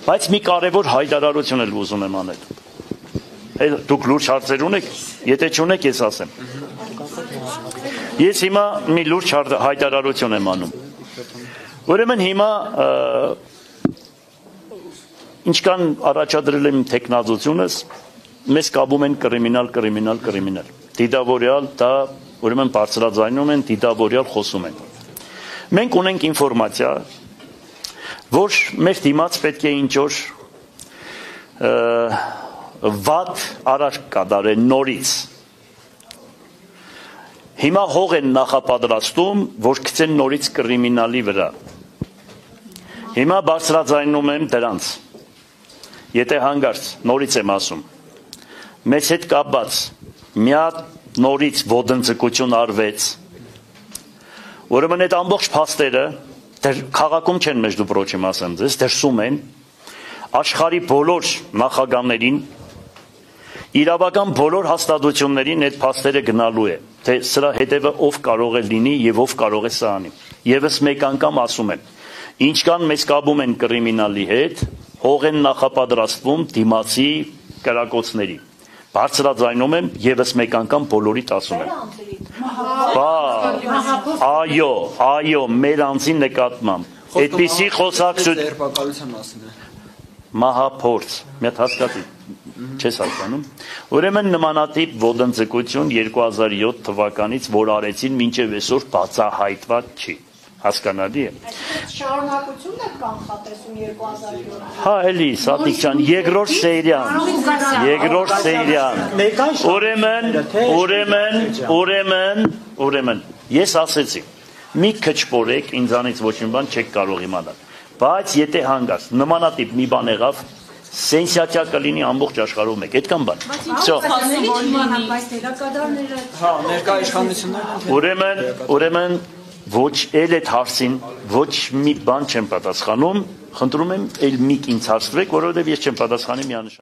Բայց մի կարևոր հայտարարություն էլ ուզում եմ անել։ Դուք լուրջ հարցեր ունեք, եթե չունեք, ես ասեմ։ Ես հիմա մի լուրջ հայտարարություն եմ անում։ Ուրեմն հիմա ինչքան առաջադրել եմ տեխնազությունս, մեզ կապում են կրիմինալ։ Դիտավորյալ դա ուրեմն բարձրաձայնում են, դիտավորյալ խոսում են։ Մենք ունենք ինֆորմացիա, որ մեր դիմաց պետք է ինչ-որ վատ արարք կատարեն նորից։ Հիմա հող են նախապատրաստում, որ գցեն նորից կրիմինալի վրա։ Հիմա բարձրաձայնում եմ դրանց։ Եթե հանգարց նորից եմ ասում, մեզ հետ կապված մի հատ նորից ոտնձգություն արվեց, ուրեմն այդ ամբողջ փաստերը քաղաքում չեն մեջ դուպրոչիմ ասեմ ձեզ, դրսում են աշխարհի բոլոր նախագահներին, իրավական բոլոր հաստատություններին այդ փաստերը գնալու է, թե սրա հետևը ով կարող է լինի եւ ով կարող է սա անի։ Եվս մեկ անգամ ասում եմ, ինչքան մեզ կապում են կրիմինալի հետ, հող են նախապատրաստվում դիմացի կրակոցների։ Բարձրաձայնում եմ եւս մեկ անգամ բոլորիդ ասում եմ։ Այո, մեր անձի նկատմամբ։ Այդպիսի խոսակցություն մահափորձ, մի հատ հասկացի, չես հասկանում։ Ուրեմն նմանատիպ ոտնձգություն 2007 թվականից, որ արեցին, մինչև այսօր բացահայտված չի։ Հասկանալի է։ Շարունակությունն է կանխատեսում 2007։ Հա, էլի, Սատիկ ջան, երկրորդ սերիան։ Ուրեմն, ես ասեցի, մի քչփորեք, ինձանից ոչ մի բան չեք կարող իմանալ։ Բայց եթե հանգած նմանատիպ մի բան եղավ, սենսացիա կլինի ամբողջ աշխարհում մեկ, այդքան բան։ Հա, ներկա իշխանություններն Ուրեմն ոչ էլ այդ հարցին ոչ մի բան չեմ պատասխանում, խնդրում եմ էլ մի ինձ հարցրեք, որովհետև ես չեմ պատասխանի միանշանակ։